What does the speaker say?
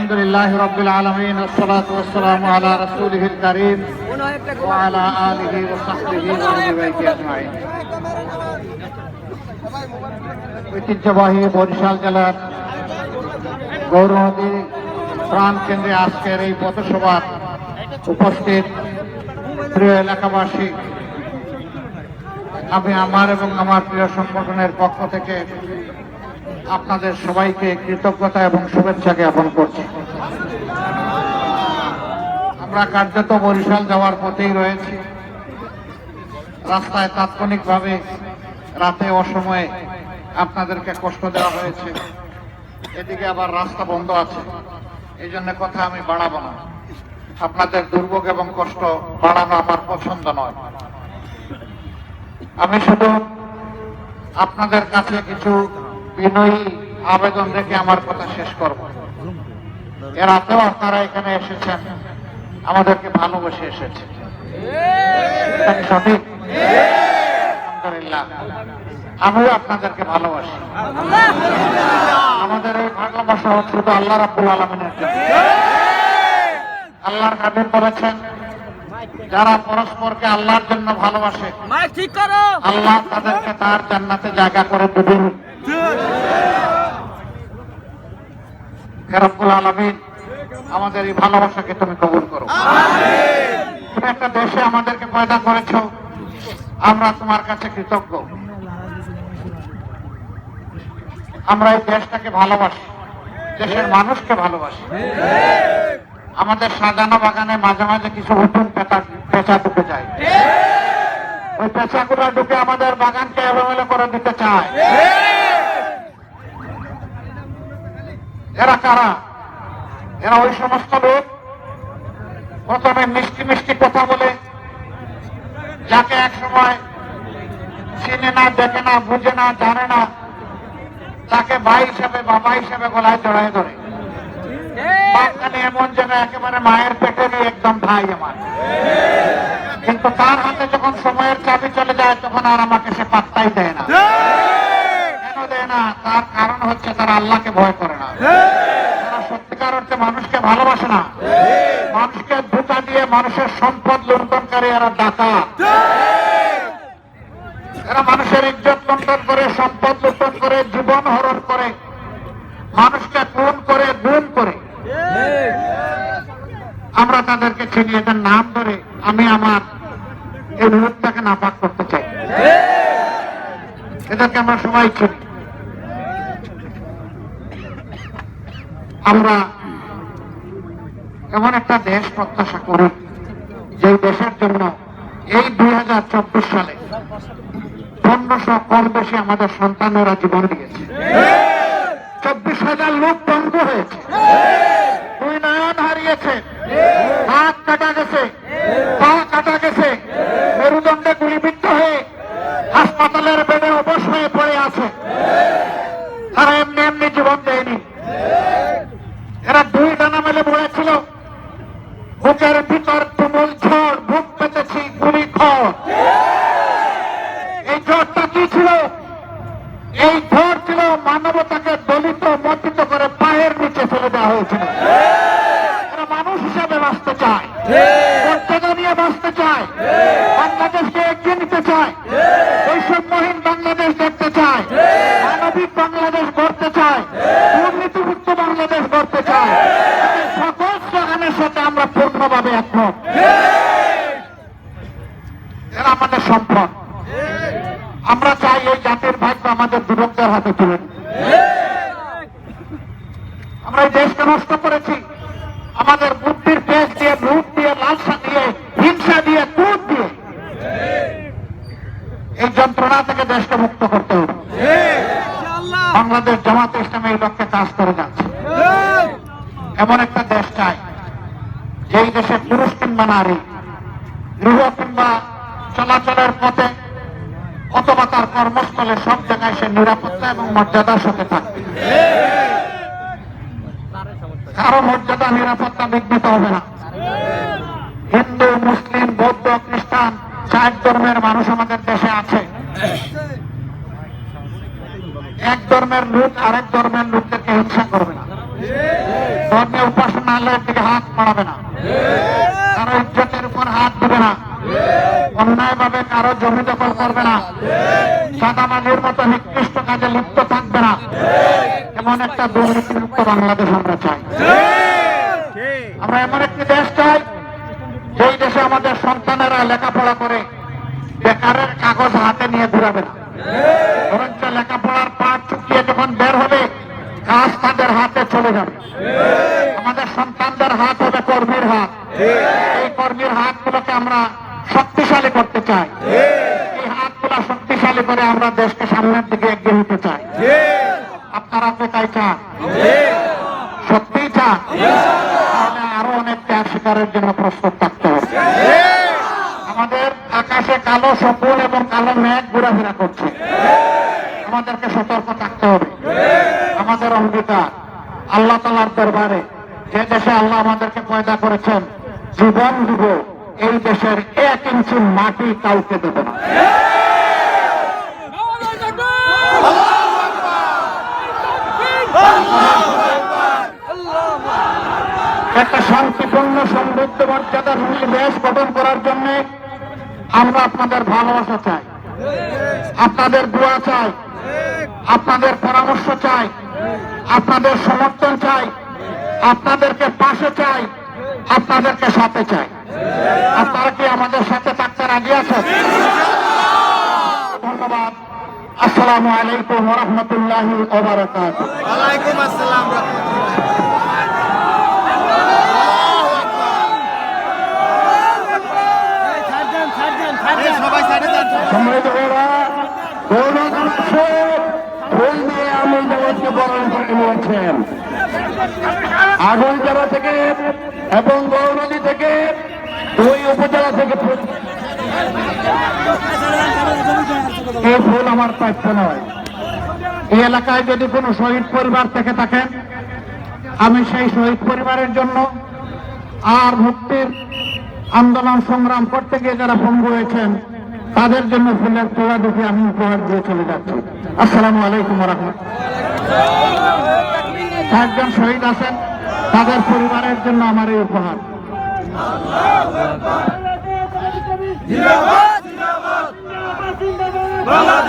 আলহামদুলিল্লাহি রাব্বিল আলামিন ওয়াসসালাতু ওয়াসসালামু আলা রাসূলিহিল কারীম ওয়া আলা আলিহি ওয়া সাহবিহি ওয়া তাবিঈন আজমাইন। ঐতিহ্যবাহী বরিশাল জেলার গৌরনদী প্রাণ কেন্দ্রে আজকের এই পথসভার উপস্থিত প্রিয় এলাকাবাসী, আমি আমার এবং আমার প্রিয় সংগঠনের পক্ষ থেকে আপনাদের সবাইকে কৃতজ্ঞতা এবং শুভেচ্ছা জ্ঞাপন করছি। আমরা কার্যত বরিশাল যাওয়ার পথেই রয়েছি। রাস্তায় তাৎক্ষণিকভাবে রাতে অসময়ে আপনাদেরকে কষ্ট দেওয়া হয়েছে, এদিকে আবার রাস্তা বন্ধ আছে, এই জন্য কথা আমি বাড়াবো না। আপনাদের দুর্ভোগ এবং কষ্ট বাড়ানো আমার পছন্দ নয়। আমি শুধু আপনাদের কাছে কিছু বিনয়ী আবেদন রেখে আমার কথা শেষ করব। এর রাতেও আপনারা এখানে এসেছেন, আমাদেরকে ভালোবেসে এসেছেন, সঠিক? আলহামদুলিল্লাহ, আমিও আপনাদেরকে ভালোবাসি। আমাদের এই ভালোবাসা হচ্ছে শুধু আল্লাহ রাব্বুল আলামিনের জন্য। আল্লাহর হাবিব বলেছেন, যারা পরস্পরকে আল্লাহর জন্য ভালোবাসে আল্লাহ তাদেরকে তার জান্নাতে জায়গা করে দেবেন। রব্বুল আলামিন আমাদের এই ভালোবাসাকে তুমি কবুল করো। তুমি একটা দেশে আমাদেরকে পয়দা করেছো, আমরা তোমার কাছে কৃতজ্ঞ। আমরা এই দেশটাকে ভালোবাসি, দেশের মানুষকে ভালোবাসি। আমাদের সাজানো বাগানে মাঝে মাঝে কিছু নতুন পেঁচা ঢুকে যায়, ওই পেঁচাগুলো ঢুকে আমাদের বাগানকে এলোমেলো করে দিতে চায়। এরা কারা? এরা ওই সমস্ত লোক প্রথমে মিষ্টি মিষ্টি কথা বলে, যাকে এক সময় চিনে না, দেখে না, বুঝে না, জানে না, তাকে ভাই হিসাবে বাবা হিসাবে গলায় জড়ায় ধরে। বাচ্চানি এমন যেন একেবারে মায়ের পেটেরই একদম ভাই আমার। কিন্তু তার হাতে যখন সময়ের চাবি চলে যায় তখন আর আমাকে সে পাত্তাই দেয় না। কেন দেয় না? তার কারণ হচ্ছে তারা আল্লাহকে ভয় করে না। তারা সত্যিকার অর্থে মানুষকে ভালোবাসে না। মানুষকে ধোঁকা দিয়ে মানুষের সম্পদ লুণ্ঠনকারী এরা ডাকাত। এরা মানুষের ইজ্জত লুণ্ঠন করে, সম্পদ লুণ্ঠন করে, জীবন হরণ করে, মানুষকে খুন করে, গুম করে। আমরা তাদেরকে চিনি, এটার নাম ধরে আমি আমার এই মুহূর্তটাকে নাপাক করতে চাই। এদেরকে আমরা সবাই চিনি। আমরা এমন একটা দেশ প্রত্যাশা করি যে দেশের জন্য এই 2024 সালে 1500 কম বেশি আমাদের সন্তানেরা জীবন দিয়েছে। 24,000 লোক বন্ধ হয়েছে, 2 নয়ন হারিয়েছে, হাত কাটা গেছে, পা কাটা গেছে, মেরুদণ্ডে গুলিবিদ্ধ হয়ে হাসপাতালের বেডে অবশ হয়ে পড়ে আছে। তারা এমনি এমনি জীবন দেয়নি। এরা 2 ডানা মেলে পড়েছিল, বুকের ভিতর তুমুল ঝড়, বুক পেতেছি গুলি খড়। এই ঝড়টা কি ছিল? এই ঝড় ছিল মানবতাকে দলিত মণ্ডিত করে পায়ের নিচে ফেলে দেওয়া হয়েছিল। এরা মানুষ হিসাবে বাঁচতে চায়, মর্যাদা নিয়ে বাঁচতে চায়, বাংলাদেশকে এগিয়ে নিতে চায়, বৈষম্যহীন বাংলাদেশ দেখতে চায়, মানবিক বাংলাদেশ গড়তে চায়, দুর্নীতিমুক্ত বাংলাদেশ গড়তে চায়। সকল স্লোগানের সাথে আমরা পূর্ণভাবে একমত। এরা আমাদের সম্পদ। আমরা চাই এই জাতির ভাগ্য আমাদের যুবকদের হাতে তুলে। আমরা এই দেশকে নষ্ট করেছি আমাদের বুদ্ধির পেশ দিয়ে, লুট দিয়ে, লালসা দিয়ে, হিংসা দিয়ে, ক্রোধ দিয়ে। এই যন্ত্রণা থেকে দেশকে মুক্ত করতে হবে। বাংলাদেশ জামাতে ইসলামী এই লক্ষ্যে কাজ করে যাচ্ছে। এমন একটা দেশ চাই যেই দেশে পুরুষ কিংবা নারী, গৃহ কিংবা চলাচলের পথে অথবা তার কর্মস্থলে সব জায়গায় সে নিরাপত্তা এবং মর্যাদার সাথে থাকবে। কারো মর্যাদা নিরাপত্তা বিঘ্নিত হবে না। হিন্দু, মুসলিম, বৌদ্ধ, খ্রিস্টান 4 ধর্মের মানুষ আমাদের দেশে আছে। এক ধর্মের লোক আরেক ধর্মের লোকদেরকে হিংসা করবে না। ধর্মীয় উপাসনালয়ের দিকে হাত বাড়াবে না, কারো ইজ্জতের উপর হাত দেবে না, অন্যায়ভাবে কারো জমি দখল করবে না, চাঁদাবাজির মতো নিকৃষ্ট কাজে লিপ্ত থাকবে না। এমন একটা দুর্নীতিমুক্ত বাংলাদেশ আমরা চাই। আমরা এমন একটি দেশ চাই যেই দেশে আমাদের সন্তানেরা লেখাপড়া করে বেকারের কাগজ হাতে নিয়ে ঘুরাবে না, বরঞ্চ লেখাপড়ার পাঠ চুকিয়ে যখন বের হবে কাজ তাদের হাতে চলে যাবে। আমাদের সন্তানদের হাত হবে কর্মীর হাত। এই কর্মীর হাতগুলোকে আমরা শক্তিশালী করতে চাই। এই হাতগুলো শক্তিশালী করে আমরা দেশকে সামনের দিকে এগিয়ে নিতে চাই। আপনারা কি তাই চান? সত্যিই চান? তাহলে আরো অনেক ত্যাগ স্বীকারের জন্য প্রস্তুত থাকতে হবে। আমাদের আকাশে কালো সপন এবং কালো মেঘ ঘোরাফেরা করছে, আমাদেরকে সতর্ক থাকতে হবে। আমাদের অঙ্গীকার আল্লাহ তাআলার দরবারে, যে দেশে আল্লাহ আমাদেরকে পয়দা করেছেন, জীবন দিব এই দেশের 1 ইঞ্চি মাটি কাউকে দেব না। একটা শান্তিপূর্ণ সমৃদ্ধ মর্যাদাশীল দেশ গঠন করার জন্য আমরা আপনাদের ভালোবাসা চাই, আপনাদের দোয়া চাই, আপনাদের পরামর্শ চাই, আপনাদের সমর্থন চাই, আপনাদেরকে পাশে চাই, আপনাদেরকে সাথে চাই। আপনারা কি আমাদের সাথে থাকতে রাজি আছেন? ধন্যবাদ। আসসালামু আলাইকুম ওয়া রাহমাতুল্লাহি ওয়া বারাকাতুহু। ওয়ালাইকুম আসসালাম। সম্মানিত ওরা ফুল দিয়ে আমি জগৎকে বরণ করে নিয়েছেন। আগরতলা থেকে এবং গৌরনদী থেকে 2 উপজেলা থেকে এই ফুল আমার প্রাপ্য নয়। এই এলাকায় যদি কোনো শহীদ পরিবার থেকে থাকেন, আমি সেই শহীদ পরিবারের জন্য আর মুক্তির আন্দোলন সংগ্রাম করতে গিয়ে যারা পঙ্গু হয়েছেন তাদের জন্য ফুলের তোড়া দেখে আমি উপহার দিয়ে চলে যাচ্ছি। আসসালামু আলাইকুম ওয়া রাহমাতুল্লাহ। একজন শহীদ আছেন, তাদের পরিবারের জন্য আমার এই উপহার। জিন্দাবাদ জিন্দাবাদ জিন্দাবাদ।